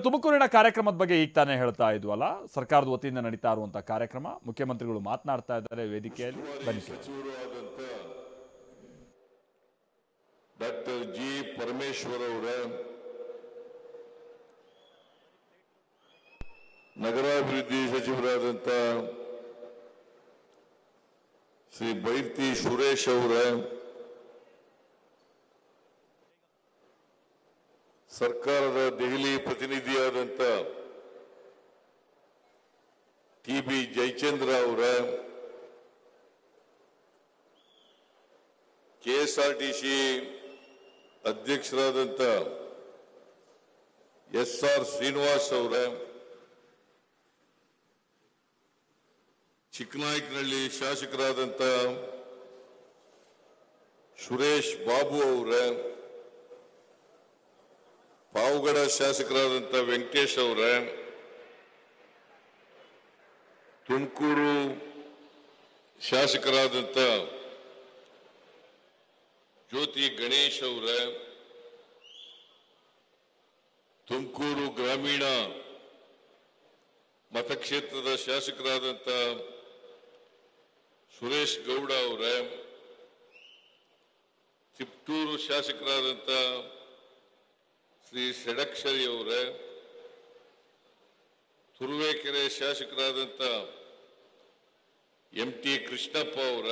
ತುಮಕೂರಿನ ಕಾರ್ಯಕ್ರಮದ ಬಗ್ಗೆ ಈಗ ತಾನೇ ಹೇಳ್ತಾ ಇದ್ವಲ್ಲ, ಸರ್ಕಾರದ ವತಿಯಿಂದ ನಡೀತಾ ಇರುವಂತಹ ಕಾರ್ಯಕ್ರಮ, ಮುಖ್ಯಮಂತ್ರಿಗಳು ಮಾತನಾಡ್ತಾ ಇದ್ದಾರೆ ವೇದಿಕೆಯಲ್ಲಿ. ಬನ್ನಿ. ಡಾಕ್ಟರ್ ಜಿ ಪರಮೇಶ್ವರ್ ಅವರ ನಗರಾಭಿವೃದ್ಧಿ ಸಚಿವರಾದಂಥ ಶ್ರೀ ಬೈರ್ತಿ ಸುರೇಶ್ ಅವರ ಸರ್ಕಾರದ ದೆಹಲಿ ಪ್ರತಿನಿಧಿಯಾದಂಥ ಟಿ.ಬಿ. ಜಯಚಂದ್ರ ಅವರ ಕೆಎಸ್ಆರ್ಟಿಸಿ ಅಧ್ಯಕ್ಷರಾದಂಥ ಎಸ್.ಆರ್. ಶ್ರೀನಿವಾಸ್ ಅವರ ಚಿಕ್ಕನಾಯಕನಹಳ್ಳಿ ಶಾಸಕರಾದಂಥ ಸುರೇಶ್ ಬಾಬು ಅವರ ಪಾವಗಡ ಶಾಸಕರಾದಂಥ ವೆಂಕಟೇಶ್ ಅವರ ತುಮಕೂರು ಶಾಸಕರಾದಂಥ ಜ್ಯೋತಿ ಗಣೇಶ್ ಅವರ ತುಮಕೂರು ಗ್ರಾಮೀಣ ಮತಕ್ಷೇತ್ರದ ಶಾಸಕರಾದಂಥ ಸುರೇಶ್ ಗೌಡ ಅವರ ತಿಪ್ಟೂರು ಶಾಸಕರಾದಂಥ ಶ್ರೀ ಷಡಕ್ಷರಿ ಅವರ ತುರುವೇಕೆರೆ ಶಾಸಕರಾದಂಥ ಎಂ.ಟಿ. ಕೃಷ್ಣಪ್ಪ ಅವರ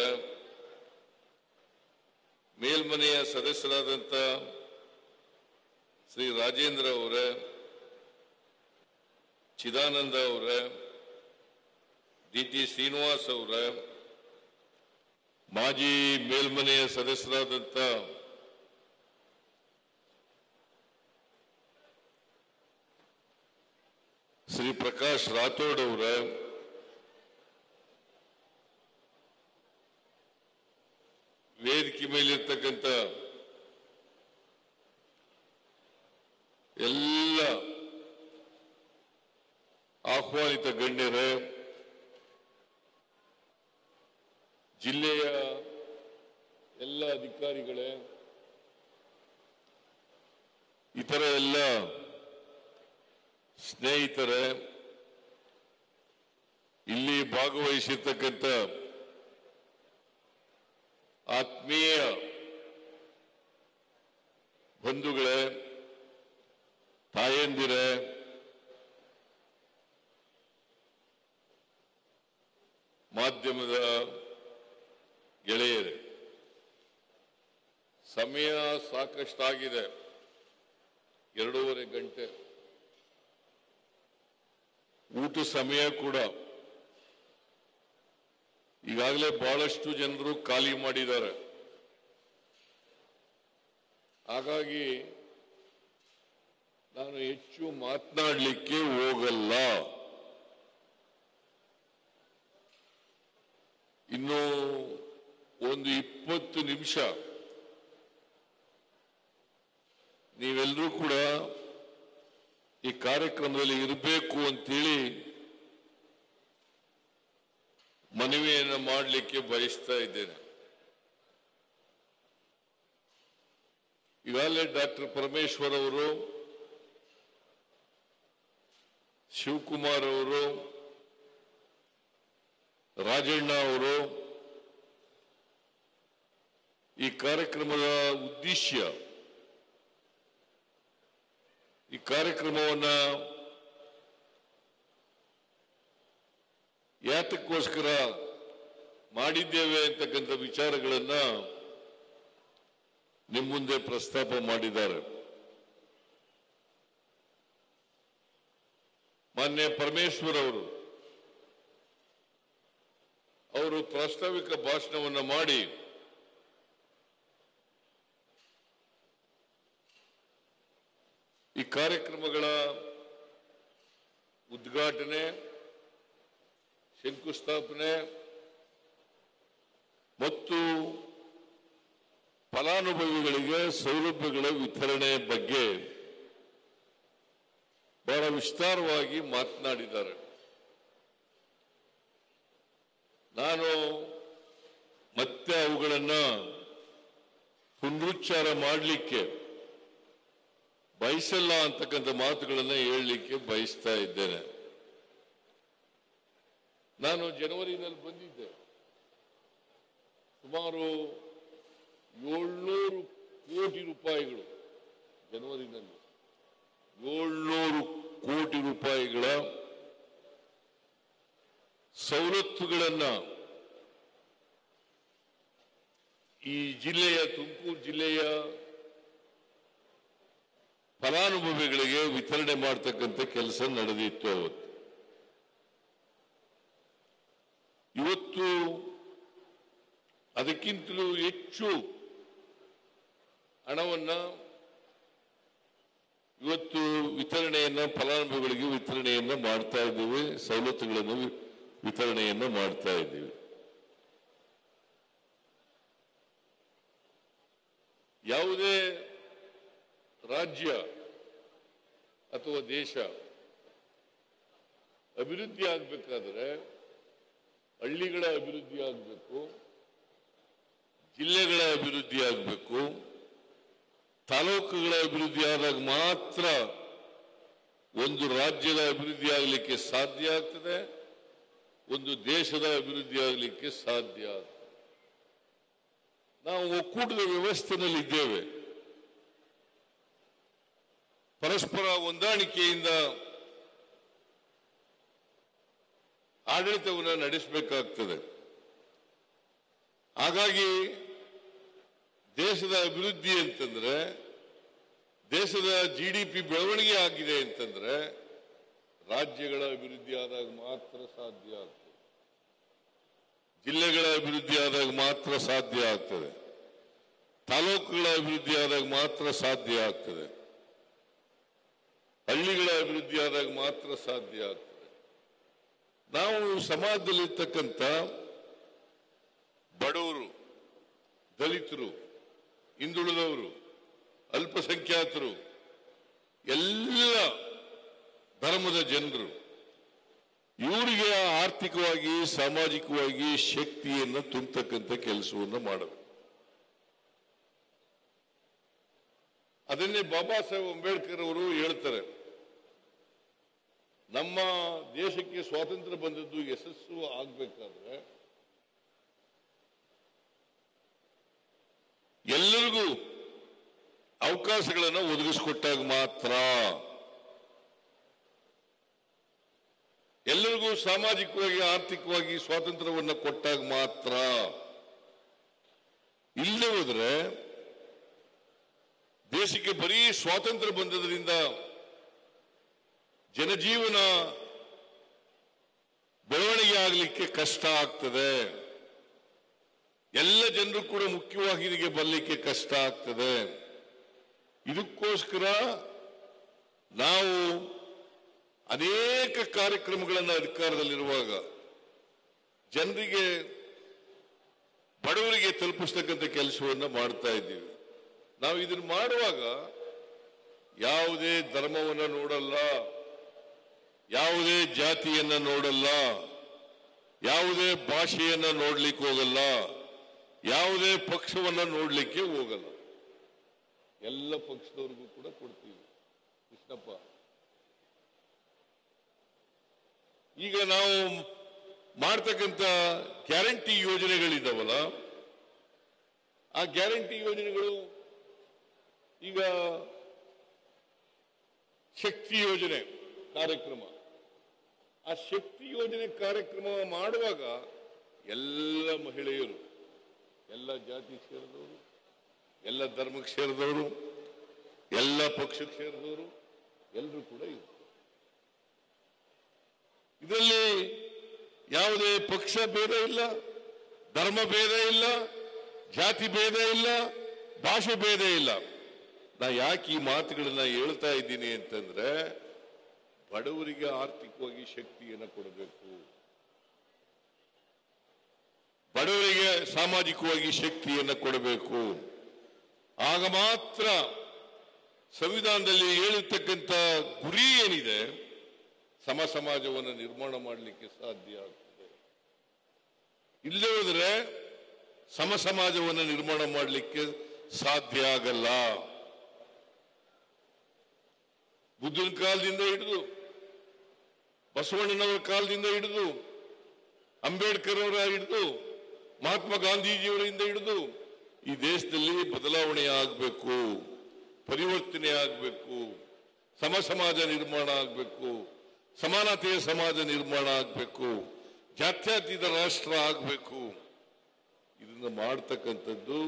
ಮೇಲ್ಮನೆಯ ಸದಸ್ಯರಾದಂಥ ಶ್ರೀ ರಾಜೇಂದ್ರ ಅವರ ಚಿದಾನಂದ ಅವರ ಡಿ.ಟಿ. ಶ್ರೀನಿವಾಸ್ ಅವರ ಮಾಜಿ ಮೇಲ್ಮನೆಯ ಸದಸ್ಯರಾದಂಥ ಶ್ರೀ ಪ್ರಕಾಶ್ ರಾಥೋಡ್ ಅವರ ವೇದಿಕೆ ಮೇಲಿರ್ತಕ್ಕಂಥ ಎಲ್ಲ ಆಹ್ವಾನಿತ ಗಣ್ಯರೇ, ಜಿಲ್ಲೆಯ ಎಲ್ಲ ಅಧಿಕಾರಿಗಳೇ, ಇತರ ಎಲ್ಲ ಸ್ನೇಹಿತರೇ, ಇಲ್ಲಿ ಭಾಗವಹಿಸಿರ್ತಕ್ಕಂಥ ಆತ್ಮೀಯ ಬಂಧುಗಳೇ, ತಾಯಂದಿರೇ, ಮಾಧ್ಯಮದ ಗೆಳೆಯರೇ, ಸಮಯ ಸಾಕಷ್ಟಾಗಿದೆ. 2.5 ಗಂಟೆ ಊಟ ಸಮಯ ಕೂಡ. ಈಗಾಗಲೇ ಬಹಳಷ್ಟು ಜನರು ಖಾಲಿ ಮಾಡಿದ್ದಾರೆ. ಹಾಗಾಗಿ ನಾನು ಹೆಚ್ಚು ಮಾತನಾಡಲಿಕ್ಕೆ ಹೋಗಲ್ಲ. ಇನ್ನು ಒಂದು 20 ನಿಮಿಷ ನೀವೆಲ್ಲರೂ ಕೂಡ ಈ ಕಾರ್ಯಕ್ರಮದಲ್ಲಿ ಇರಬೇಕು ಅಂತೇಳಿ ಮನವಿಯನ್ನು ಮಾಡಲಿಕ್ಕೆ ಬಯಸ್ತಾ ಇದ್ದೇನೆ. ಈಗಾಗಲೇ ಡಾಕ್ಟರ್ ಪರಮೇಶ್ವರ್ ಅವರು, ಶಿವಕುಮಾರ್ ಅವರು, ರಾಜಣ್ಣ ಅವರು ಈ ಕಾರ್ಯಕ್ರಮದ ಉದ್ದೇಶ, ಈ ಕಾರ್ಯಕ್ರಮವನ್ನ ಯಾತಕ್ಕೋಸ್ಕರ ಮಾಡಿದ್ದೇವೆ ಅಂತಕ್ಕಂಥ ವಿಚಾರಗಳನ್ನ ನಿಮ್ಮ ಮುಂದೆ ಪ್ರಸ್ತಾಪ ಮಾಡಿದ್ದಾರೆ. ಮಾನ್ಯ ಪರಮೇಶ್ವರ್ ಅವರು ಪ್ರಾಸ್ತಾವಿಕ ಭಾಷಣವನ್ನು ಮಾಡಿ ಈ ಕಾರ್ಯಕ್ರಮಗಳ ಉದ್ಘಾಟನೆ, ಶಂಕುಸ್ಥಾಪನೆ ಮತ್ತು ಫಲಾನುಭವಿಗಳಿಗೆ ಸೌಲಭ್ಯಗಳ ವಿತರಣೆ ಬಗ್ಗೆ ಬಹಳ ವಿಸ್ತಾರವಾಗಿ ಮಾತನಾಡಿದ್ದಾರೆ. ನಾನು ಮತ್ತೆ ಅವುಗಳನ್ನು ಪುನರುಚ್ಚಾರ ಮಾಡಲಿಕ್ಕೆ ಬಯಸಲ್ಲ ಅಂತಕ್ಕಂಥ ಮಾತುಗಳನ್ನ ಹೇಳಲಿಕ್ಕೆ ಬಯಸ್ತಾ ಇದ್ದೇನೆ. ನಾನು ಜನವರಿನಲ್ಲಿ ಬಂದಿದ್ದೆ. ಸುಮಾರು 700 ಕೋಟಿ ರೂಪಾಯಿಗಳು ಜನವರಿನಲ್ಲಿ 700 ಕೋಟಿ ರೂಪಾಯಿಗಳ ಸವಲತ್ತುಗಳನ್ನ ಈ ಜಿಲ್ಲೆಯ ತುಮಕೂರು ಜಿಲ್ಲೆಯ ಫಲಾನುಭವಿಗಳಿಗೆ ವಿತರಣೆ ಮಾಡತಕ್ಕಂಥ ಕೆಲಸ ನಡೆದಿತ್ತು ಅವತ್ತು. ಇವತ್ತು ಅದಕ್ಕಿಂತಲೂ ಹೆಚ್ಚು ಹಣವನ್ನ ಇವತ್ತು ಫಲಾನುಭವಿಗಳಿಗೆ ವಿತರಣೆಯನ್ನ ಮಾಡ್ತಾ ಇದ್ದೀವಿ, ಸವಲತ್ತುಗಳನ್ನು ವಿತರಣೆಯನ್ನ ಮಾಡ್ತಾ ಇದ್ದೀವಿ. ಯಾವುದೇ ರಾಜ್ಯ ಅಥವಾ ದೇಶ ಅಭಿವೃದ್ಧಿ ಆಗಬೇಕಾದ್ರೆ ಹಳ್ಳಿಗಳ ಅಭಿವೃದ್ಧಿ ಆಗಬೇಕು, ಜಿಲ್ಲೆಗಳ ಅಭಿವೃದ್ಧಿ ಆಗಬೇಕು, ತಾಲೂಕುಗಳ ಅಭಿವೃದ್ಧಿ ಆದಾಗ ಮಾತ್ರ ಒಂದು ರಾಜ್ಯದ ಅಭಿವೃದ್ಧಿ ಆಗಲಿಕ್ಕೆ ಸಾಧ್ಯ ಆಗ್ತದೆ, ಒಂದು ದೇಶದ ಅಭಿವೃದ್ಧಿ ಆಗಲಿಕ್ಕೆ ಸಾಧ್ಯ ಆಗ್ತದೆ. ನಾವು ಒಕ್ಕೂಟದ ವ್ಯವಸ್ಥೆಯಲ್ಲಿ ಇದ್ದೇವೆ. ಪರಸ್ಪರ ಹೊಂದಾಣಿಕೆಯಿಂದ ಆಡಳಿತವನ್ನು ನಡೆಸಬೇಕಾಗ್ತದೆ. ಹಾಗಾಗಿ ದೇಶದ ಅಭಿವೃದ್ಧಿ ಅಂತಂದ್ರೆ, ದೇಶದ GDP ಬೆಳವಣಿಗೆ ಆಗಿದೆ ಅಂತಂದ್ರೆ ರಾಜ್ಯಗಳ ಅಭಿವೃದ್ಧಿ ಆದಾಗ ಮಾತ್ರ ಸಾಧ್ಯ ಆಗ್ತದೆ, ಜಿಲ್ಲೆಗಳ ಅಭಿವೃದ್ಧಿ ಆದಾಗ ಮಾತ್ರ ಸಾಧ್ಯ ಆಗ್ತದೆ, ತಾಲೂಕುಗಳ ಅಭಿವೃದ್ಧಿ ಆದಾಗ ಮಾತ್ರ ಸಾಧ್ಯ ಆಗ್ತದೆ, ಹಳ್ಳಿಗಳ ಅಭಿವೃದ್ಧಿ ಆದಾಗ ಮಾತ್ರ ಸಾಧ್ಯ ಆಗ್ತದೆ. ನಾವು ಸಮಾಜದಲ್ಲಿರ್ತಕ್ಕಂಥ ಬಡವರು, ದಲಿತರು, ಹಿಂದುಳಿದವರು, ಅಲ್ಪಸಂಖ್ಯಾತರು, ಎಲ್ಲ ಧರ್ಮದ ಜನರು, ಇವರಿಗೆ ಆರ್ಥಿಕವಾಗಿ ಸಾಮಾಜಿಕವಾಗಿ ಶಕ್ತಿಯನ್ನು ತುಂಬತಕ್ಕಂಥ ಕೆಲಸವನ್ನು ಮಾಡಬೇಕು. ಅದನ್ನೇ ಬಾಬಾ ಸಾಹೇಬ್ ಅಂಬೇಡ್ಕರ್ ಅವರು ಹೇಳ್ತಾರೆ, ನಮ್ಮ ದೇಶಕ್ಕೆ ಸ್ವಾತಂತ್ರ್ಯ ಬಂದದ್ದು ಯಶಸ್ಸು ಆಗಬೇಕಾದ್ರೆ ಎಲ್ಲರಿಗೂ ಅವಕಾಶಗಳನ್ನು ಒದಗಿಸಿಕೊಟ್ಟಾಗ ಮಾತ್ರ, ಎಲ್ಲರಿಗೂ ಸಾಮಾಜಿಕವಾಗಿ ಆರ್ಥಿಕವಾಗಿ ಸ್ವಾತಂತ್ರ್ಯವನ್ನು ಕೊಟ್ಟಾಗ ಮಾತ್ರ. ಇಲ್ಲದೆ ಹೋದ್ರೆ ದೇಶಕ್ಕೆ ಬರೀ ಸ್ವಾತಂತ್ರ್ಯ ಬಂದದ್ರಿಂದ ಜನಜೀವನ ಬೆಳವಣಿಗೆ ಆಗಲಿಕ್ಕೆ ಕಷ್ಟ ಆಗ್ತದೆ, ಎಲ್ಲ ಜನರು ಕೂಡ ಮುಖ್ಯವಾಹಿನಿಗೆ ಬರಲಿಕ್ಕೆ ಕಷ್ಟ ಆಗ್ತದೆ. ಇದಕ್ಕೋಸ್ಕರ ನಾವು ಅನೇಕ ಕಾರ್ಯಕ್ರಮಗಳನ್ನು ಅಧಿಕಾರದಲ್ಲಿರುವಾಗ ಜನರಿಗೆ, ಬಡವರಿಗೆ ತಲುಪಿಸ್ತಕ್ಕಂಥ ಕೆಲಸವನ್ನು ಮಾಡ್ತಾ ಇದ್ದೀವಿ. ನಾವು ಇದನ್ನು ಮಾಡುವಾಗ ಯಾವುದೇ ಧರ್ಮವನ್ನು ನೋಡಲ್ಲ, ಯಾವುದೇ ಜಾತಿಯನ್ನ ನೋಡಲ್ಲ, ಯಾವುದೇ ಭಾಷೆಯನ್ನ ನೋಡ್ಲಿಕ್ಕೆ ಹೋಗಲ್ಲ, ಯಾವುದೇ ಪಕ್ಷವನ್ನ ನೋಡ್ಲಿಕ್ಕೆ ಹೋಗಲ್ಲ. ಎಲ್ಲ ಪಕ್ಷದವ್ರಿಗೂ ಕೂಡ ಕೊಡ್ತೀವಿ. ಕೃಷ್ಣಪ್ಪ, ಈಗ ನಾವು ಮಾಡ್ತಕ್ಕಂಥ ಗ್ಯಾರಂಟಿ ಯೋಜನೆಗಳಿದ್ದಾವಲ್ಲ, ಆ ಗ್ಯಾರಂಟಿ ಯೋಜನೆಗಳು, ಈಗ ಶಕ್ತಿ ಯೋಜನೆ ಕಾರ್ಯಕ್ರಮ, ಆ ಶಕ್ತಿ ಯೋಜನೆ ಕಾರ್ಯಕ್ರಮ ಮಾಡುವಾಗ ಎಲ್ಲ ಮಹಿಳೆಯರು, ಎಲ್ಲ ಜಾತಿಗೆ ಸೇರಿದವರು, ಎಲ್ಲ ಧರ್ಮಕ್ಕೆ ಸೇರಿದವರು, ಎಲ್ಲ ಪಕ್ಷಕ್ಕೆ ಸೇರಿದವರು ಎಲ್ಲರೂ ಕೂಡ ಇರ್ತಾರೆ. ಇದರಲ್ಲಿ ಯಾವುದೇ ಪಕ್ಷ ಭೇದ ಇಲ್ಲ, ಧರ್ಮ ಭೇದ ಇಲ್ಲ, ಜಾತಿ ಭೇದ ಇಲ್ಲ, ಭಾಷೆ ಭೇದ ಇಲ್ಲ. ನಾ ಯಾಕೆ ಈ ಮಾತುಗಳನ್ನ ಹೇಳ್ತಾ ಇದ್ದೀನಿ ಅಂತಂದ್ರೆ, ಬಡವರಿಗೆ ಆರ್ಥಿಕವಾಗಿ ಶಕ್ತಿಯನ್ನು ಕೊಡಬೇಕು, ಬಡವರಿಗೆ ಸಾಮಾಜಿಕವಾಗಿ ಶಕ್ತಿಯನ್ನು ಕೊಡಬೇಕು. ಆಗ ಮಾತ್ರ ಸಂವಿಧಾನದಲ್ಲಿ ಹೇಳಿರ್ತಕ್ಕಂಥ ಗುರಿ ಏನಿದೆ, ಸಮ ಸಮಾಜವನ್ನು ನಿರ್ಮಾಣ ಮಾಡಲಿಕ್ಕೆ ಸಾಧ್ಯ ಆಗ್ತದೆ. ಇಲ್ಲದೆ ಹೋದರೆ ಸಮ ಸಮಾಜವನ್ನು ನಿರ್ಮಾಣ ಮಾಡಲಿಕ್ಕೆ ಸಾಧ್ಯ ಆಗಲ್ಲ. ಬುದ್ಧನ ಕಾಲದಿಂದ ಹಿಡಿದು ಬಸವಣ್ಣನವರ ಕಾಲದಿಂದ ಹಿಡಿದು ಅಂಬೇಡ್ಕರ್ ಅವರ ಹಿಡಿದು ಮಹಾತ್ಮ ಗಾಂಧೀಜಿಯವರಿಂದ ಹಿಡಿದು ಈ ದೇಶದಲ್ಲಿ ಬದಲಾವಣೆ ಆಗಬೇಕು, ಪರಿವರ್ತನೆ ಆಗಬೇಕು, ಸಮಾಜ ನಿರ್ಮಾಣ ಆಗಬೇಕು, ಸಮಾನತೆಯ ಸಮಾಜ ನಿರ್ಮಾಣ ಆಗಬೇಕು, ಜಾತ್ಯತೀತ ರಾಷ್ಟ್ರ ಆಗಬೇಕು. ಇದನ್ನ ಮಾಡ್ತಕ್ಕಂಥದ್ದು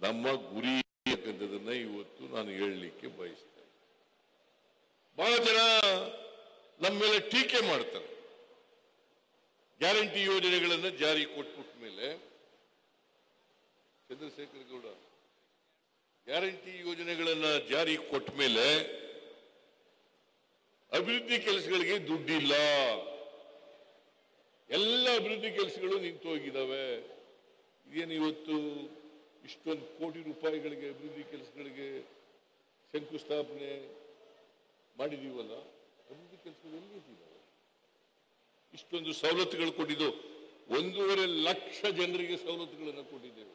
ನಮ್ಮ ಗುರಿ ಅಂತಕ್ಕಂಥದನ್ನ ಇವತ್ತು ನಾನು ಹೇಳಲಿಕ್ಕೆ ಬಯಸ್ತೇನೆ. ಬಹಳ ಜನ ನಮ್ಮ ಮೇಲೆ ಟೀಕೆ ಮಾಡ್ತಾರೆ. ಗ್ಯಾರಂಟಿ ಯೋಜನೆಗಳನ್ನು ಜಾರಿ ಕೊಟ್ಬಿಟ್ಟ ಮೇಲೆ ಚಂದ್ರಶೇಖರ್ ಗೌಡ ಗ್ಯಾರಂಟಿ ಯೋಜನೆಗಳನ್ನ ಜಾರಿ ಕೊಟ್ಟ ಮೇಲೆ ಅಭಿವೃದ್ಧಿ ಕೆಲಸಗಳಿಗೆ ದುಡ್ಡಿಲ್ಲ, ಎಲ್ಲ ಅಭಿವೃದ್ಧಿ ಕೆಲಸಗಳು ನಿಂತು ಹೋಗಿದ್ದಾವೆ. ಏನು ಇವತ್ತು ಇಷ್ಟೊಂದು ಕೋಟಿ ರೂಪಾಯಿಗಳಿಗೆ ಅಭಿವೃದ್ಧಿ ಕೆಲಸಗಳಿಗೆ ಶಂಕುಸ್ಥಾಪನೆ ಮಾಡಿದೀವಲ್ಲ, ಅಭಿವೃದ್ಧಿ ಕೆಲಸಗಳು ಎಲ್ಲಿದ್ದಾವೆ? ಇಷ್ಟೊಂದು ಸವಲತ್ತುಗಳು ಕೊಟ್ಟಿದ್ದು 1.5 ಲಕ್ಷ ಜನರಿಗೆ ಸವಲತ್ತುಗಳನ್ನು ಕೊಟ್ಟಿದ್ದೇವೆ.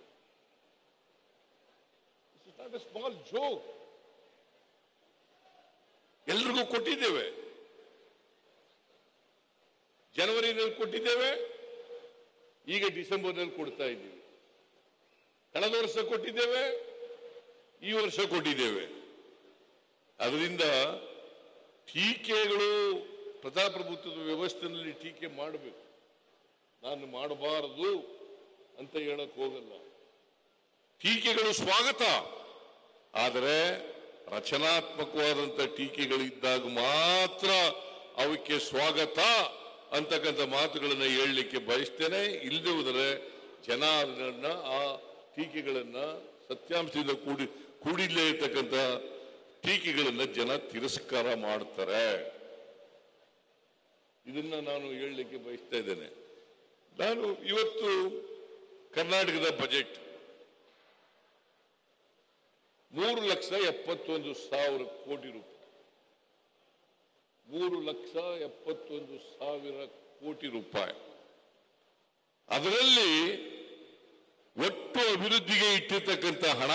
Not A small joke. ಎಲ್ರಿಗೂ ಕೊಟ್ಟಿದ್ದೇವೆ. ಜನವರಿನಲ್ಲಿ ಕೊಟ್ಟಿದ್ದೇವೆ, ಈಗ ಡಿಸೆಂಬರ್ನಲ್ಲಿ ಕೊಡ್ತಾ ಇದ್ದೀವಿ. ಕಳೆದ ವರ್ಷ ಕೊಟ್ಟಿದ್ದೇವೆ, ಈ ವರ್ಷ ಕೊಟ್ಟಿದ್ದೇವೆ. ಅದರಿಂದ ಟೀಕೆಗಳು ಪ್ರಜಾಪ್ರಭುತ್ವದ ವ್ಯವಸ್ಥೆಯಲ್ಲಿ ಟೀಕೆ ಮಾಡಬೇಕು. ನಾನು ಮಾಡಬಾರದು ಅಂತ ಹೇಳಕ್ ಹೋಗಲ್ಲ. ಟೀಕೆಗಳು ಸ್ವಾಗತ, ಆದರೆ ರಚನಾತ್ಮಕವಾದಂಥ ಟೀಕೆಗಳಿದ್ದಾಗ ಮಾತ್ರ ಅವಕ್ಕೆ ಸ್ವಾಗತ ಅಂತಕ್ಕಂಥ ಮಾತುಗಳನ್ನು ಹೇಳಲಿಕ್ಕೆ ಬಯಸ್ತೇನೆ. ಇಲ್ಲದೆ ಹೋದರೆ ಜನ ಅದನ್ನ ಆ ಟೀಕೆಗಳನ್ನ ಸತ್ಯಾಂಶದಿಂದ ಕೂಡಿಲ್ಲೇ ಇರ್ತಕ್ಕಂಥ ಟೀಕೆಗಳನ್ನ ಜನ ತಿರಸ್ಕಾರ ಮಾಡ್ತಾರೆ. ಇದನ್ನ ನಾನು ಹೇಳಲಿಕ್ಕೆ ಬಯಸ್ತಾ ಇದ್ದೇನೆ. ನಾನು ಇವತ್ತು ಕರ್ನಾಟಕದ ಬಜೆಟ್ 3,71,000 ಕೋಟಿ ರೂಪಾಯಿ, 3,71,000 ಕೋಟಿ ರೂಪಾಯಿ. ಅದರಲ್ಲಿ ಒಟ್ಟು ಅಭಿವೃದ್ಧಿಗೆ ಇಟ್ಟಿರ್ತಕ್ಕಂಥ ಹಣ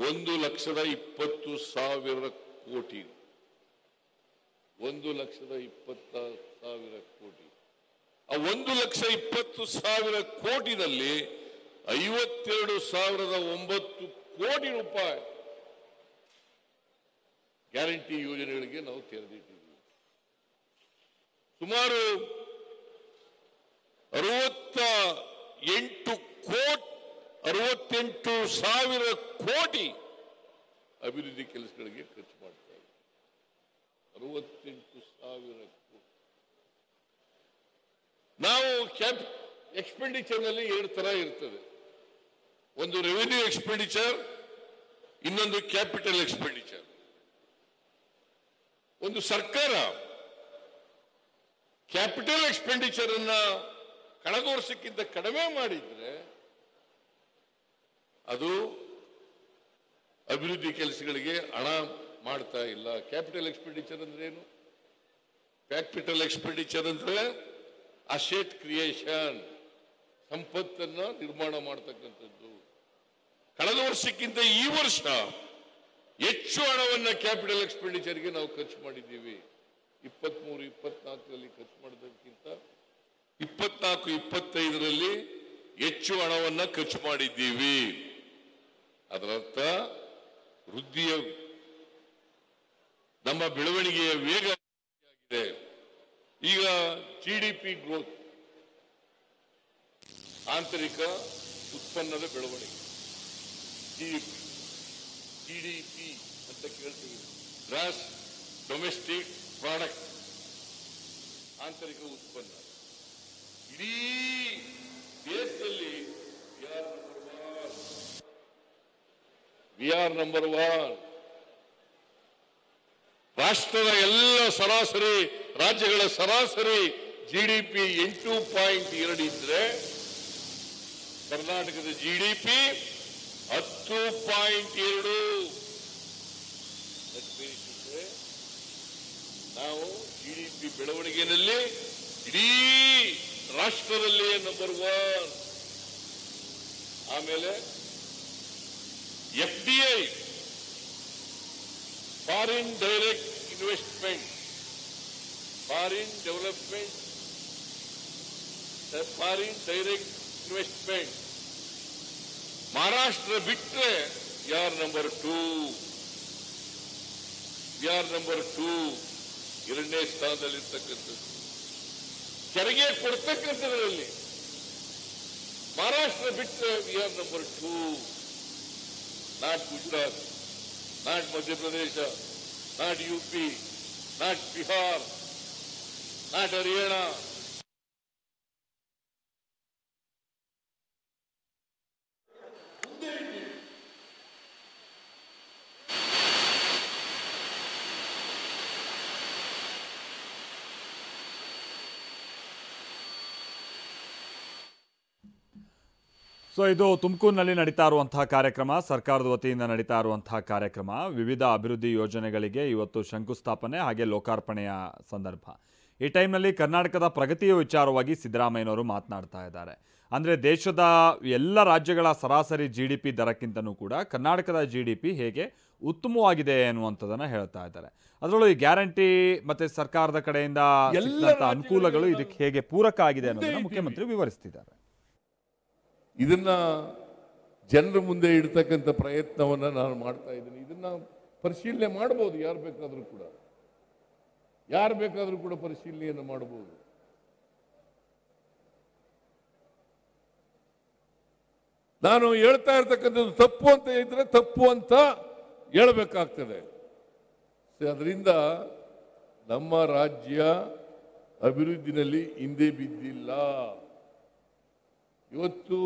1,20,000 ಕೋಟಿ. 1,20,000 ಕೋಟಿ. ಆ 1,20,000 ಕೋಟಿನಲ್ಲಿ 52,009 ಕೋಟಿ ರೂಪಾಯಿ ಗ್ಯಾರಂಟಿ ಯೋಜನೆಗಳಿಗೆ ನಾವು ತೆರೆದಿಟ್ಟಿದ್ದೀವಿ. ಸುಮಾರು 68,000 ಕೋಟಿ ಅಭಿವೃದ್ಧಿ ಕೆಲಸಗಳಿಗೆ ಖರ್ಚು ಮಾಡ್ತಾ ಇದ್ದೀವಿ. 68,000 ಕೋಟಿ. ನಾವು ಎಕ್ಸ್ಪೆಂಡಿಚರ್ ನಲ್ಲಿ 2 ತರ ಇರ್ತದೆ. ಒಂದು ರೆವಿನ್ಯೂ ಎಕ್ಸ್ಪೆಂಡಿಚರ್, ಇನ್ನೊಂದು ಕ್ಯಾಪಿಟಲ್ ಎಕ್ಸ್ಪೆಂಡಿಚರ್. ಒಂದು ಸರ್ಕಾರ ಕ್ಯಾಪಿಟಲ್ ಎಕ್ಸ್ಪೆಂಡಿಚರ್ ಅನ್ನ ಕಳೆದ ವರ್ಷಕ್ಕಿಂತ ಕಡಿಮೆ ಮಾಡಿದ್ರೆ ಅದು ಅಭಿವೃದ್ಧಿ ಕೆಲಸಗಳಿಗೆ ಹಣ ಮಾಡ್ತಾ ಇಲ್ಲ. ಕ್ಯಾಪಿಟಲ್ ಎಕ್ಸ್ಪೆಂಡಿಚರ್ ಅಂದ್ರೆ ಏನು? ಕ್ಯಾಪಿಟಲ್ ಎಕ್ಸ್ಪೆಂಡಿಚರ್ ಅಂದ್ರೆ ಅಸೆಟ್ ಕ್ರಿಯೇಷನ್, ಸಂಪತ್ತನ್ನ ನಿರ್ಮಾಣ ಮಾಡತಕ್ಕಂಥದ್ದು. ಕಳೆದ ವರ್ಷಕ್ಕಿಂತ ಈ ವರ್ಷ ಹೆಚ್ಚು ಹಣವನ್ನ ಕ್ಯಾಪಿಟಲ್ ಎಕ್ಸ್ಪೆಂಡಿಚರ್ಗೆ ನಾವು ಖರ್ಚು ಮಾಡಿದ್ದೀವಿ. 23-24ರಲ್ಲಿ ಖರ್ಚು ಮಾಡೋದಕ್ಕಿಂತ 24-25ರಲ್ಲಿ ಹೆಚ್ಚು ಹಣವನ್ನ ಖರ್ಚು ಮಾಡಿದ್ದೀವಿ. ಅದರರ್ಥ ವೃದ್ಧಿಯ ನಮ್ಮ ಬೆಳವಣಿಗೆಯ ವೇಗ ಆಗಿದೆ. ಈಗ GDP ಗ್ರೋತ್, ಆಂತರಿಕ ಉತ್ಪನ್ನದ ಬೆಳವಣಿಗೆ, GDP ಅಂತ ಕೇಳ್ತೀವಿ. ಗ್ರಾಸ್ ಡೊಮೆಸ್ಟಿಕ್ ಪ್ರಾಡಕ್ಟ್, ಆಂತರಿಕ ಉತ್ಪನ್ನ. ಇಡೀ ದೇಶದಲ್ಲಿ ವಿ ಆರ್ ನಂಬರ್ 1. ರಾಷ್ಟ್ರದ ಎಲ್ಲ ಸರಾಸರಿ ರಾಜ್ಯಗಳ ಸರಾಸರಿ GDP 8.2 ಇದ್ರೆ ಕರ್ನಾಟಕದ GDP 10.2. ನಾವು GDP ಬೆಳವಣಿಗೆಯಲ್ಲಿ ಇಡೀ ರಾಷ್ಟ್ರದಲ್ಲಿಯೇ ನಂಬರ್ 1. ಆಮೇಲೆ FDI foreign direct investment, foreign development, foreign direct investment Maharashtra ಬಿಟ್ಟರೆ ಯಾರ್ ನಂಬರ್ 2, ಎರಡನೇ ಸ್ಥಾನದಲ್ಲಿರ್ತಕ್ಕಂಥದ್ದು. ತೆರಿಗೆ ಕೊಡ್ತಕ್ಕಂಥದ್ರಲ್ಲಿ ಮಹಾರಾಷ್ಟ್ರ ಬಿಟ್ಟರೆ we are number 2, not Gujarat, not Madhya Pradesh, not UP, not Bihar, not Haryana. So ಇದು ತುಮಕೂರಿನಲ್ಲಿ ನಡೀತಾ ಇರುವಂತಹ ಕಾರ್ಯಕ್ರಮ, ಸರ್ಕಾರದ ವತಿಯಿಂದ ನಡೀತಾ ಇರುವಂತಹ ಕಾರ್ಯಕ್ರಮ. ವಿವಿಧ ಅಭಿವೃದ್ಧಿ ಯೋಜನೆಗಳಿಗೆ ಇವತ್ತು ಶಂಕುಸ್ಥಾಪನೆ ಹಾಗೆ ಲೋಕಾರ್ಪಣೆಯ ಸಂದರ್ಭ. ಈ ಟೈಮ್ನಲ್ಲಿ ಕರ್ನಾಟಕದ ಪ್ರಗತಿಯ ವಿಚಾರವಾಗಿ ಸಿದ್ದರಾಮಯ್ಯನವರು ಮಾತನಾಡ್ತಾ ಇದ್ದಾರೆ. ಅಂದರೆ ದೇಶದ ಎಲ್ಲ ರಾಜ್ಯಗಳ ಸರಾಸರಿ GDP ದರಕ್ಕಿಂತನೂ ಕೂಡ ಕರ್ನಾಟಕದ GDP ಹೇಗೆ ಉತ್ತಮವಾಗಿದೆ ಅನ್ನುವಂಥದ್ದನ್ನು ಹೇಳ್ತಾ ಇದ್ದಾರೆ. ಅದರಲ್ಲೂ ಈ ಗ್ಯಾರಂಟಿ ಮತ್ತು ಸರ್ಕಾರದ ಕಡೆಯಿಂದ ಅನುಕೂಲಗಳು ಇದಕ್ಕೆ ಹೇಗೆ ಪೂರಕ ಆಗಿದೆ ಅನ್ನೋದನ್ನು ಮುಖ್ಯಮಂತ್ರಿ ವಿವರಿಸ್ತಿದ್ದಾರೆ. ಇದನ್ನ ಜನರ ಮುಂದೆ ಇಡ್ತಕ್ಕಂಥ ಪ್ರಯತ್ನವನ್ನ ನಾನು ಮಾಡ್ತಾ ಇದ್ದೀನಿ. ಇದನ್ನ ಪರಿಶೀಲನೆ ಮಾಡಬಹುದು, ಯಾರು ಬೇಕಾದರೂ ಕೂಡ ಪರಿಶೀಲನೆಯನ್ನು ಮಾಡಬಹುದು. ನಾನು ಹೇಳ್ತಾ ಇರ್ತಕ್ಕಂಥದ್ದು ತಪ್ಪು ಅಂತ ಇದ್ರೆ ತಪ್ಪು ಅಂತ ಹೇಳಬೇಕಾಗ್ತದೆ. ಅದರಿಂದ ನಮ್ಮ ರಾಜ್ಯ ಅಭಿವೃದ್ಧಿನಲ್ಲಿ ಹಿಂದೆ ಬಿದ್ದಿಲ್ಲ. ಇವತ್ತು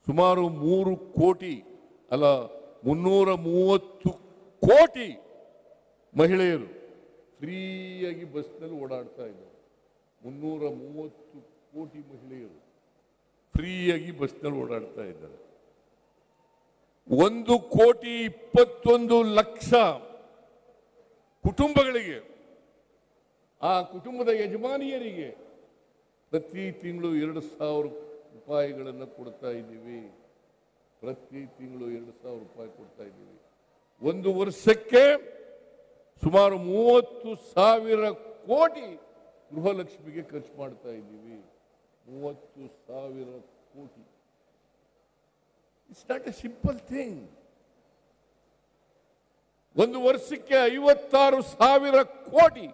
ಸುಮಾರು 330 ಕೋಟಿ ಮಹಿಳೆಯರು ಫ್ರೀಯಾಗಿ ಬಸ್ನಲ್ಲಿ ಓಡಾಡ್ತಾ ಇದ್ದಾರೆ. 330 ಕೋಟಿ ಮಹಿಳೆಯರು ಫ್ರೀಯಾಗಿ ಬಸ್ನಲ್ಲಿ ಓಡಾಡ್ತಾ ಇದ್ದಾರೆ. 1,21,00,000 ಕುಟುಂಬಗಳಿಗೆ, ಆ ಕುಟುಂಬದ ಯಜಮಾನಿಯರಿಗೆ ಪ್ರತಿ ತಿಂಗಳು 2,000 ರೂಪಾಯಿಗಳನ್ನು ಕೊಡ್ತಾ ಇದ್ದೀವಿ. ಪ್ರತಿ ತಿಂಗಳು 2,000 ರೂಪಾಯಿ ಕೊಡ್ತಾ ಇದ್ದೀವಿ. ಒಂದು ವರ್ಷಕ್ಕೆ ಸುಮಾರು 30,000 ಕೋಟಿ ಗೃಹಲಕ್ಷ್ಮಿಗೆ ಖರ್ಚು ಮಾಡ್ತಾ ಇದ್ದೀವಿ. 30,000 ಕೋಟಿ. It's not A simple thing. ಒಂದು ವರ್ಷಕ್ಕೆ 56,000 ಕೋಟಿ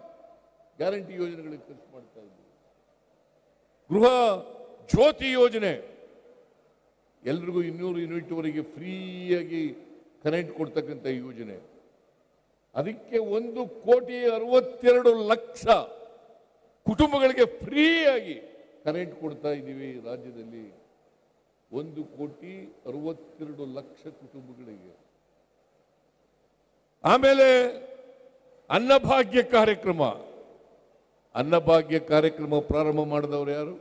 ಗ್ಯಾರಂಟಿ ಯೋಜನೆಗಳಿಗೆ ಖರ್ಚು ಮಾಡ್ತಾ ಇದ್ದೀವಿ. ಗೃಹ ಜ್ಯೋತಿ ಯೋಜನೆ, ಎಲ್ರಿಗೂ 200 ಯೂನಿಟ್ವರೆಗೆ ಫ್ರೀಯಾಗಿ ಕರೆಂಟ್ ಕೊಡ್ತಕ್ಕಂಥ ಯೋಜನೆ. ಅದಕ್ಕೆ 1,62,00,000 ಕುಟುಂಬಗಳಿಗೆ ಫ್ರೀಯಾಗಿ ಕರೆಂಟ್ ಕೊಡ್ತಾ ಇದ್ದೀವಿ ರಾಜ್ಯದಲ್ಲಿ. 1,62,00,000 ಕುಟುಂಬಗಳಿಗೆ. ಆಮೇಲೆ ಅನ್ನಭಾಗ್ಯ ಕಾರ್ಯಕ್ರಮ ಪ್ರಾರಂಭ ಮಾಡಿದವರು ಯಾರು?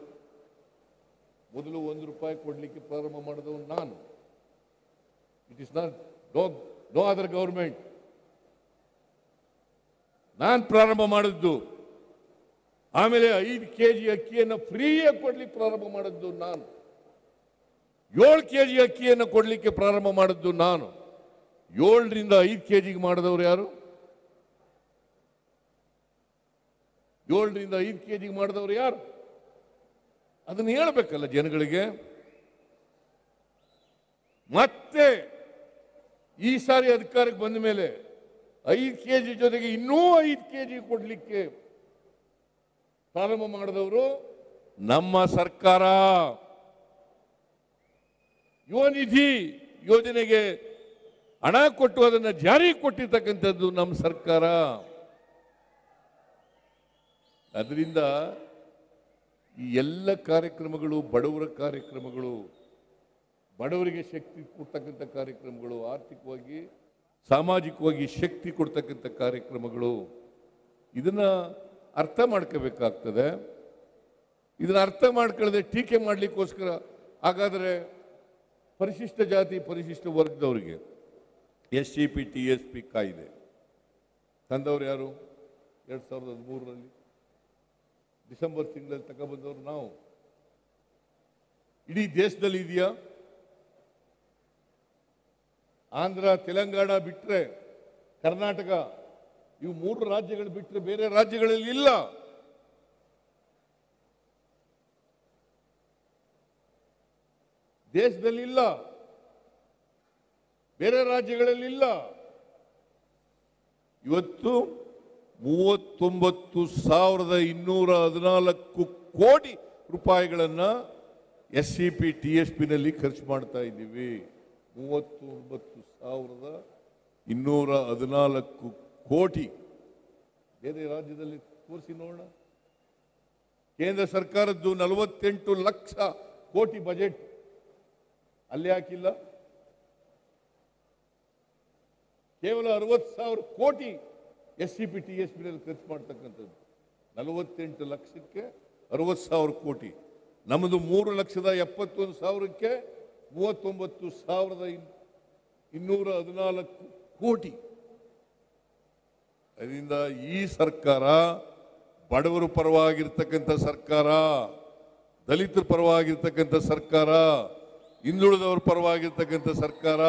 ಮೊದಲು 1 ರೂಪಾಯಿ ಕೊಡ್ಲಿಕ್ಕೆ ಪ್ರಾರಂಭ ಮಾಡಿದವರು ನಾನು. It is not no other government. ನಾನು ಪ್ರಾರಂಭ ಮಾಡಿದ್ದು. ಆಮೇಲೆ 5 kg ಅಕ್ಕಿಯನ್ನು ಫ್ರೀಯಾಗಿ ಕೊಡ್ಲಿಕ್ಕೆ ಪ್ರಾರಂಭ ಮಾಡಿದ್ದು ನಾನು. 7 kg ಅಕ್ಕಿಯನ್ನು ಕೊಡ್ಲಿಕ್ಕೆ ಪ್ರಾರಂಭ ಮಾಡಿದ್ದು ನಾನು. 7ರಿಂದ 5 kg ಮಾಡಿದವರು ಯಾರು? 7ರಿಂದ 5 kg ಮಾಡಿದವರು ಯಾರು? ಅದನ್ನು ಹೇಳಬೇಕಲ್ಲ ಜನಗಳಿಗೆ. ಮತ್ತೆ ಈ ಸಾರಿ ಅಧಿಕಾರಕ್ಕೆ ಬಂದ ಮೇಲೆ 5 kg ಜೊತೆಗೆ ಇನ್ನೂ 5 kg ಕೊಡ್ಲಿಕ್ಕೆ ಪ್ರಾರಂಭ ಮಾಡಿದವರು ನಮ್ಮ ಸರ್ಕಾರ. ಯುವ ನಿಧಿ ಯೋಜನೆಗೆ ಹಣ ಕೊಟ್ಟು ಅದನ್ನು ಜಾರಿಗೆ ಕೊಟ್ಟಿರ್ತಕ್ಕಂಥದ್ದು ನಮ್ಮ ಸರ್ಕಾರ. ಅದರಿಂದ ಈ ಎಲ್ಲ ಕಾರ್ಯಕ್ರಮಗಳು ಬಡವರ ಕಾರ್ಯಕ್ರಮಗಳು, ಬಡವರಿಗೆ ಶಕ್ತಿ ಕೊಡ್ತಕ್ಕಂಥ ಕಾರ್ಯಕ್ರಮಗಳು, ಆರ್ಥಿಕವಾಗಿ ಸಾಮಾಜಿಕವಾಗಿ ಶಕ್ತಿ ಕೊಡ್ತಕ್ಕಂಥ ಕಾರ್ಯಕ್ರಮಗಳು. ಇದನ್ನ ಅರ್ಥ ಮಾಡ್ಕೋಬೇಕಾಗ್ತದೆ. ಇದನ್ನ ಅರ್ಥ ಮಾಡ್ಕೊಳ್ಳದೆ ಟೀಕೆ ಮಾಡಲಿಕ್ಕೋಸ್ಕರ ಹಾಗಾದರೆ ಪರಿಶಿಷ್ಟ ಜಾತಿ ಪರಿಶಿಷ್ಟ ವರ್ಗದವರಿಗೆ SCP TSP ಕಾಯ್ದೆ ತಂದವರು ಯಾರು? 2013ರಲ್ಲಿ ಡಿಸೆಂಬರ್ ತಿಂಗಳಲ್ಲಿ ತಗೊಬಂದವರು ನಾವು. ಇಡೀ ದೇಶದಲ್ಲಿ ಇದೆಯಾ? ಆಂಧ್ರ ತೆಲಂಗಾಣ ಬಿಟ್ಟರೆ ಕರ್ನಾಟಕ, ಇವು 3 ರಾಜ್ಯಗಳು ಬಿಟ್ಟರೆ ಬೇರೆ ರಾಜ್ಯಗಳಲ್ಲಿ ಇಲ್ಲ. ದೇಶದಲ್ಲಿ ಇಲ್ಲ, ಬೇರೆ ರಾಜ್ಯಗಳಲ್ಲಿ ಇಲ್ಲ. ಇವತ್ತು 39,214 ಕೋಟಿ ರೂಪಾಯಿಗಳನ್ನ SCP TSP ನಲ್ಲಿ ಖರ್ಚು ಮಾಡ್ತಾ ಇದ್ದೀವಿ. 39,214 ಕೋಟಿ. ಬೇರೆ ರಾಜ್ಯದಲ್ಲಿ ತೋರಿಸಿ ನೋಡೋಣ. ಕೇಂದ್ರ ಸರ್ಕಾರದ್ದು 48 ಲಕ್ಷ ಕೋಟಿ ಬಜೆಟ್, ಅಲ್ಲಿ ಹಾಕಿಲ್ಲ. ಕೇವಲ 60,000 ಕೋಟಿ SCP TSP ನಲ್ಲಿ ಖರ್ಚು ಮಾಡ್ತಕ್ಕಂಥದ್ದು. 48 ಲಕ್ಷಕ್ಕೆ 60,000 ಕೋಟಿ. ನಮ್ಮದು 3,71,000ಕ್ಕೆ 39,214 ಕೋಟಿ. ಅದರಿಂದ ಈ ಸರ್ಕಾರ ಬಡವರ ಪರವಾಗಿರ್ತಕ್ಕಂಥ ಸರ್ಕಾರ, ದಲಿತರ ಪರವಾಗಿರ್ತಕ್ಕಂಥ ಸರ್ಕಾರ, ಹಿಂದುಳಿದವರ ಪರವಾಗಿರ್ತಕ್ಕಂಥ ಸರ್ಕಾರ.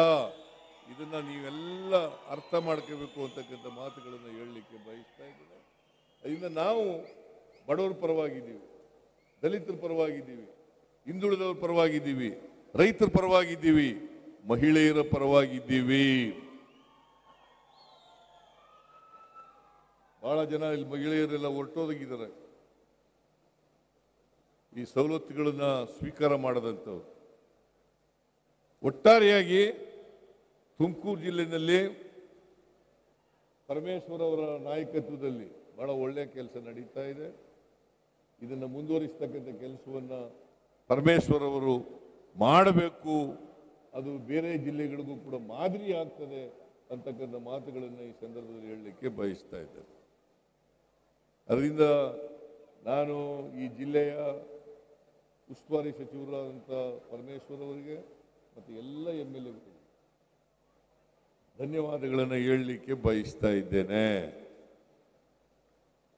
ಇದನ್ನ ನೀವೆಲ್ಲ ಅರ್ಥ ಮಾಡ್ಕೋಬೇಕು ಅಂತಕ್ಕಂಥ ಮಾತುಗಳನ್ನು ಹೇಳಲಿಕ್ಕೆ ಬಯಸ್ತಾ ಇದ್ದೇನೆ. ಅದರಿಂದ ನಾವು ಬಡವರ ಪರವಾಗಿದ್ದೀವಿ, ದಲಿತರ ಪರವಾಗಿದ್ದೀವಿ, ಹಿಂದುಳಿದವರ ಪರವಾಗಿದ್ದೀವಿ, ರೈತರ ಪರವಾಗಿದ್ದೀವಿ, ಮಹಿಳೆಯರ ಪರವಾಗಿದ್ದೀವಿ. ಬಹಳ ಜನ ಇಲ್ಲಿ ಮಹಿಳೆಯರೆಲ್ಲ ಹೊರಟೋಗಿದ್ದಾರೆ ಈ ಸವಲತ್ತುಗಳನ್ನ ಸ್ವೀಕಾರ ಮಾಡದಂಥವ್ರು. ಒಟ್ಟಾರೆಯಾಗಿ ತುಮಕೂರು ಜಿಲ್ಲೆಯಲ್ಲಿ ಪರಮೇಶ್ವರ್ ಅವರ ನಾಯಕತ್ವದಲ್ಲಿ ಬಹಳ ಒಳ್ಳೆಯ ಕೆಲಸ ನಡೀತಾ ಇದೆ. ಇದನ್ನು ಮುಂದುವರಿಸತಕ್ಕಂಥ ಕೆಲಸವನ್ನು ಪರಮೇಶ್ವರ್ ಅವರು ಮಾಡಬೇಕು. ಅದು ಬೇರೆ ಜಿಲ್ಲೆಗಳಿಗೂ ಕೂಡ ಮಾದರಿ ಆಗ್ತದೆ ಅಂತಕ್ಕಂಥ ಮಾತುಗಳನ್ನು ಈ ಸಂದರ್ಭದಲ್ಲಿ ಹೇಳಲಿಕ್ಕೆ ಬಯಸ್ತಾ ಇದ್ದೇನೆ. ಅದರಿಂದ ನಾನು ಈ ಜಿಲ್ಲೆಯ ಉಸ್ತುವಾರಿ ಸಚಿವರಾದಂಥ ಪರಮೇಶ್ವರ್ ಅವರಿಗೆ ಮತ್ತು ಎಲ್ಲ MLAಗಳಿಗೆ ಧನ್ಯವಾದಗಳನ್ನು ಹೇಳಲಿಕ್ಕೆ ಬಯಸ್ತಾ ಇದ್ದೇನೆ.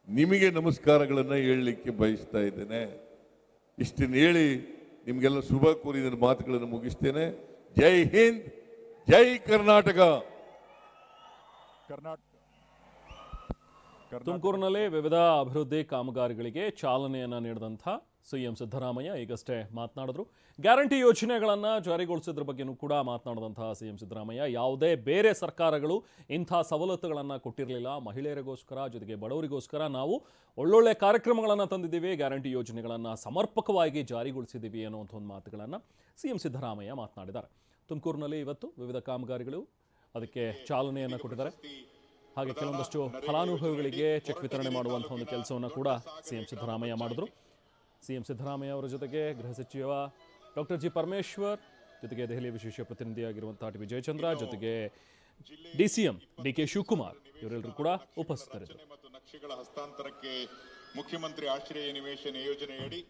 ನಿಮಗೆ ನಮಸ್ಕಾರಗಳನ್ನು ಹೇಳಲಿಕ್ಕೆ ಬಯಸ್ತಾ ಇದ್ದೇನೆ. ಇಷ್ಟನ್ನು ಹೇಳಿ ನಿಮಗೆಲ್ಲ ಶುಭ ಕೋರಿದ ಮಾತುಗಳನ್ನು ಮುಗಿಸ್ತೇನೆ. ಜೈ ಹಿಂದ್, ಜೈ ಕರ್ನಾಟಕ. ತುಮಕೂರಿನಲ್ಲಿ ವಿವಿಧ ಅಭಿವೃದ್ಧಿ ಕಾಮಗಾರಿಗಳಿಗೆ ಚಾಲನೆಯನ್ನು ನೀಡಿದಂಥ CM ಸಿದ್ದರಾಮಯ್ಯ ಈಗಷ್ಟೇ ಮಾತನಾಡಿದ್ರು. ಗ್ಯಾರಂಟಿ ಯೋಜನೆಗಳನ್ನು ಜಾರಿಗೊಳಿಸಿದ್ರ ಬಗ್ಗೆನೂ ಕೂಡ ಮಾತನಾಡಿದಂಥ CM ಸಿದ್ದರಾಮಯ್ಯ ಯಾವುದೇ ಬೇರೆ ಸರ್ಕಾರಗಳು ಇಂಥ ಸವಲತ್ತುಗಳನ್ನು ಕೊಟ್ಟಿರಲಿಲ್ಲ. ಮಹಿಳೆಯರಿಗೋಸ್ಕರ, ಜೊತೆಗೆ ಬಡವರಿಗೋಸ್ಕರ ನಾವು ಒಳ್ಳೊಳ್ಳೆ ಕಾರ್ಯಕ್ರಮಗಳನ್ನು ತಂದಿದ್ದೀವಿ, ಗ್ಯಾರಂಟಿ ಯೋಜನೆಗಳನ್ನು ಸಮರ್ಪಕವಾಗಿ ಜಾರಿಗೊಳಿಸಿದ್ದೀವಿ ಅನ್ನುವಂಥ ಒಂದು ಮಾತುಗಳನ್ನು CM ಸಿದ್ದರಾಮಯ್ಯ ಮಾತನಾಡಿದ್ದಾರೆ. ತುಮಕೂರಿನಲ್ಲಿ ಇವತ್ತು ವಿವಿಧ ಕಾಮಗಾರಿಗಳು ಅದಕ್ಕೆ ಚಾಲನೆಯನ್ನು ಕೊಟ್ಟಿದ್ದಾರೆ. ಹಾಗೆ ಕೆಲವೊಂದಷ್ಟು ಫಲಾನುಭವಿಗಳಿಗೆ ಚೆಕ್ ವಿತರಣೆ ಮಾಡುವಂಥ ಒಂದು ಕೆಲಸವನ್ನು ಕೂಡ CM ಸಿದ್ದರಾಮಯ್ಯ ಮಾಡಿದ್ರು. CM ಸಿದ್ದರಾಮಯ್ಯ ಅವರ ಜೊತೆಗೆ ಗೃಹ ಸಚಿವ ಡಾಕ್ಟರ್ ಜಿ ಪರಮೇಶ್ವರ್, ಜೊತೆಗೆ ದೆಹಲಿ ವಿಶೇಷ ಪ್ರತಿನಿಧಿಯಾಗಿರುವಂತಹ ಟಿ ಬಿ ಜಯಚಂದ್ರ, ಜೊತೆಗೆ DCM DK ಶಿವಕುಮಾರ್ ಇವರೆಲ್ಲರೂ ಕೂಡ ಉಪಸ್ಥಿತರಿದ್ದರು. ಮತ್ತು ನಕ್ಷೆಗಳ ಹಸ್ತಾಂತರಕ್ಕೆ ಮುಖ್ಯಮಂತ್ರಿ ಆಶ್ರಯ ನಿವೇಶನ ಯೋಜನೆಯಡಿ